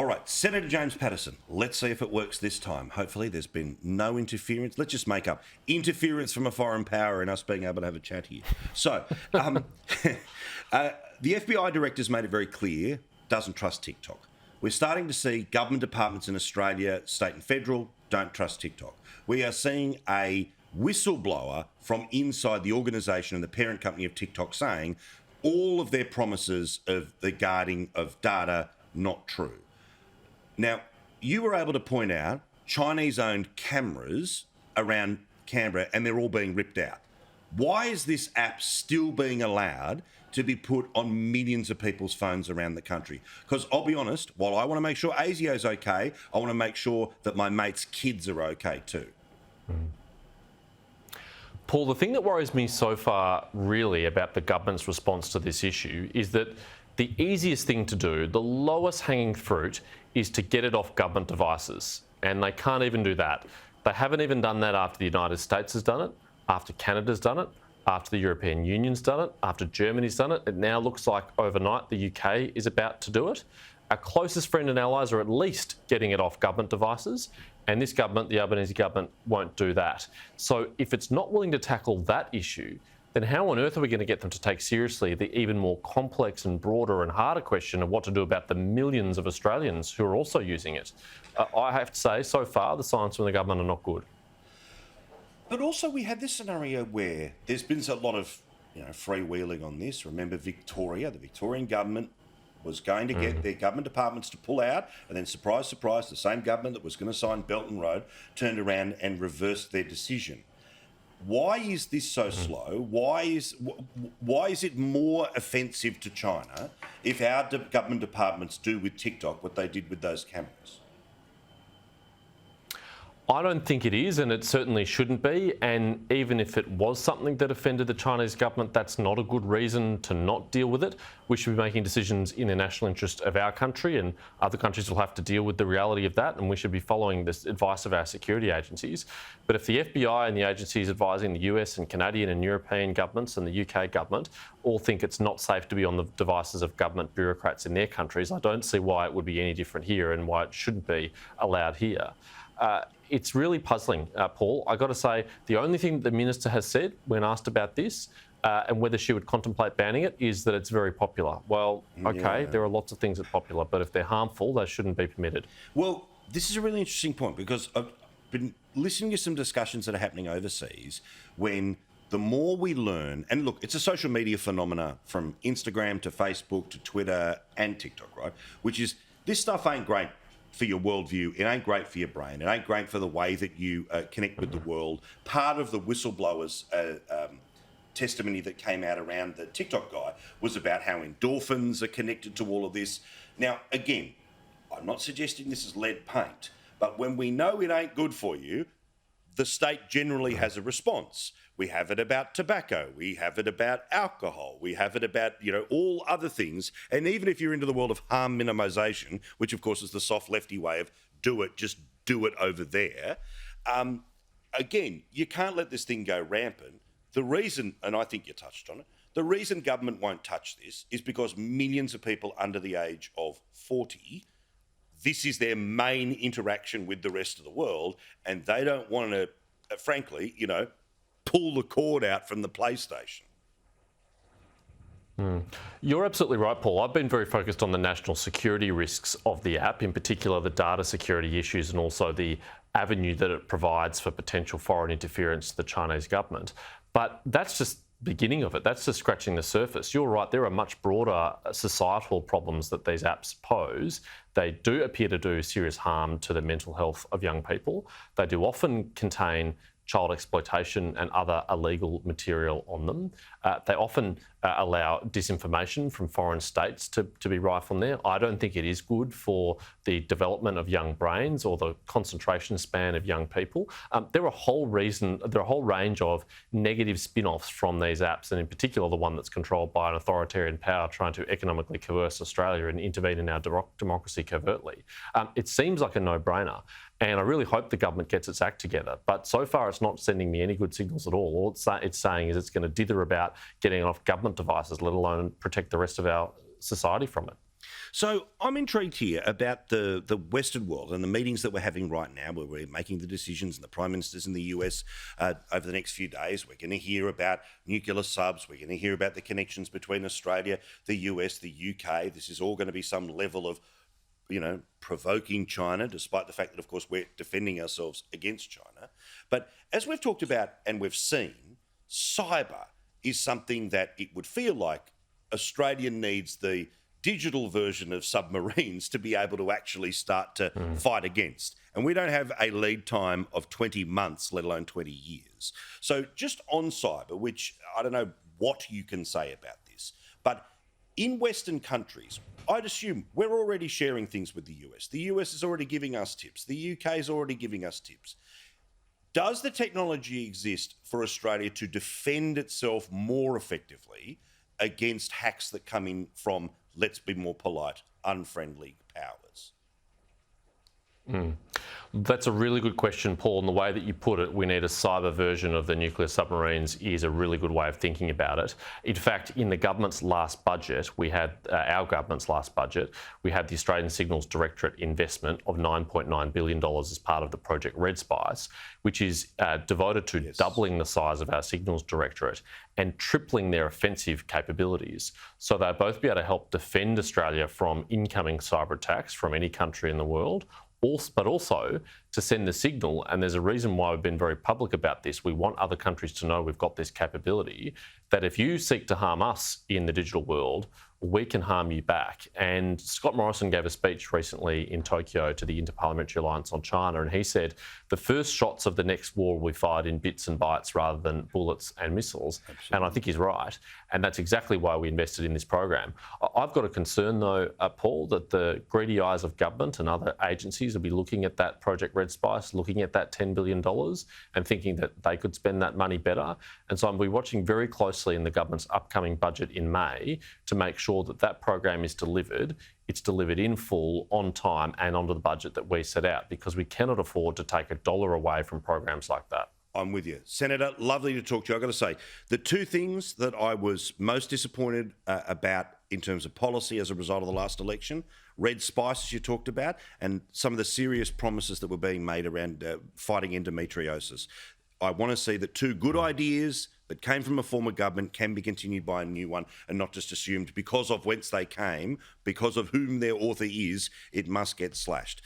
All right, Senator James Paterson. Let's see if it works this time. Hopefully there's been no interference. Let's just make up interference from a foreign power and us being able to have a chat here. So, the FBI director's made it very clear, doesn't trust TikTok. We're starting to see government departments in Australia, state and federal, don't trust TikTok. We are seeing a whistleblower from inside the organisation and the parent company of TikTok saying all of their promises of the guarding of data not true. Now, you were able to point out Chinese-owned cameras around Canberra and they're all being ripped out. Why is this app still being allowed to be put on millions of people's phones around the country? Because I'll be honest, while I want to make sure ASIO's okay, I want to make sure that my mates' kids are okay too. Paul, the thing that worries me so far really about the government's response to this issue is that the easiest thing to do, the lowest hanging fruit, is to get it off government devices. And they can't even do that. They haven't even done that after the United States has done it, after Canada's done it, after the European Union's done it, after Germany's done it. It now looks like overnight the UK is about to do it. Our closest friend and allies are at least getting it off government devices, and this government, the Albanese government, won't do that. So if it's not willing to tackle that issue, then how on earth are we going to get them to take seriously the even more complex and broader and harder question of what to do about the millions of Australians who are also using it? I have to say, so far, the signs from the government are not good. But also we had this scenario where there's been a lot of freewheeling on this. Remember Victoria, the Victorian government was going to get their government departments to pull out, and then surprise, surprise, the same government that was going to sign Belton Road turned around and reversed their decision. Why is this so slow? Why is it more offensive to China if our government departments do with TikTok what they did with those cameras? I don't think it is, and it certainly shouldn't be. And even if it was something that offended the Chinese government, that's not a good reason to not deal with it. We should be making decisions in the national interest of our country, and other countries will have to deal with the reality of that, and we should be following this advice of our security agencies. But if the FBI and the agencies advising the US and Canadian and European governments and the UK government all think it's not safe to be on the devices of government bureaucrats in their countries, I don't see why it would be any different here and why it shouldn't be allowed here. It's really puzzling, Paul. I've got to say, the only thing the Minister has said when asked about this and whether she would contemplate banning it is that it's very popular. Well, OK, there are lots of things that are popular, but if they're harmful, they shouldn't be permitted. Well, this is a really interesting point because I've been listening to some discussions that are happening overseas when the more we learn, and look, it's a social media phenomena from Instagram to Facebook to Twitter and TikTok, right? Which is, this stuff ain't great for your worldview, it ain't great for your brain, it ain't great for the way that you connect with the world. Part of the whistleblower's testimony that came out around the TikTok guy was about how endorphins are connected to all of this. Now, again, I'm not suggesting this is lead paint, but when we know it ain't good for you, the state generally has a response. We have it about tobacco. We have it about alcohol. We have it about, all other things. And even if you're into the world of harm minimisation, which of course is the soft lefty way of just do it over there. Again, you can't let this thing go rampant. The reason, and I think you touched on it, the reason government won't touch this is because millions of people under the age of 40, this is their main interaction with the rest of the world, and they don't want to, frankly, pull the cord out from the PlayStation. You're absolutely right, Paul. I've been very focused on the national security risks of the app, in particular the data security issues and also the avenue that it provides for potential foreign interference to the Chinese government. But that's just beginning of it. That's just scratching the surface. You're right, there are much broader societal problems that these apps pose. They do appear to do serious harm to the mental health of young people. They do often contain child exploitation and other illegal material on them. They often allow disinformation from foreign states to be rife on there. I don't think it is good for the development of young brains or the concentration span of young people. There are a whole range of negative spin-offs from these apps, and in particular the one that's controlled by an authoritarian power trying to economically coerce Australia and intervene in our democracy covertly. It seems like a no-brainer. And I really hope the government gets its act together. But so far, it's not sending me any good signals at all. All it's saying is it's going to dither about getting off government devices, let alone protect the rest of our society from it. So I'm intrigued here about the Western world and the meetings that we're having right now, where we're making the decisions, and the prime ministers in the US over the next few days. We're going to hear about nuclear subs. We're going to hear about the connections between Australia, the US, the UK. This is all going to be some level of, provoking China, despite the fact that, of course, we're defending ourselves against China. But as we've talked about and we've seen, cyber is something that it would feel like Australia needs the digital version of submarines to be able to actually start to fight against. And we don't have a lead time of 20 months, let alone 20 years. So just on cyber, which I don't know what you can say about this, but in Western countries, I'd assume we're already sharing things with the US. The US is already giving us tips. The UK is already giving us tips. Does the technology exist for Australia to defend itself more effectively against hacks that come in from, let's be more polite, unfriendly powers? That's a really good question, Paul. And the way that you put it, we need a cyber version of the nuclear submarines, is a really good way of thinking about it. In fact, in the government's last budget, we had our government's last budget, we had the Australian Signals Directorate investment of $9.9 billion as part of the Project Red Spice, which is devoted to doubling the size of our Signals Directorate and tripling their offensive capabilities. So they'll both be able to help defend Australia from incoming cyber attacks from any country in the world, but also to send the signal, and there's a reason why we've been very public about this. We want other countries to know we've got this capability, that if you seek to harm us in the digital world, we can harm you back. And Scott Morrison gave a speech recently in Tokyo to the Interparliamentary Alliance on China, and he said the first shots of the next war will be fired in bits and bytes rather than bullets and missiles. Absolutely. And I think he's right. And that's exactly why we invested in this program. I've got a concern, though, Paul, that the greedy eyes of government and other agencies will be looking at that Project Red Spice, looking at that $10 billion and thinking that they could spend that money better. And so I'll be watching very closely in the government's upcoming budget in May to make sure that that program is delivered. It's delivered in full, on time, and under the budget that we set out, because we cannot afford to take $1 away from programs like that. I'm with you. Senator, lovely to talk to you. I've got to say, the two things that I was most disappointed about in terms of policy as a result of the last election, Red Spice, as you talked about, and some of the serious promises that were being made around fighting endometriosis. I want to see that two good ideas that came from a former government can be continued by a new one, and not just assumed because of whence they came, because of whom their author is, it must get slashed.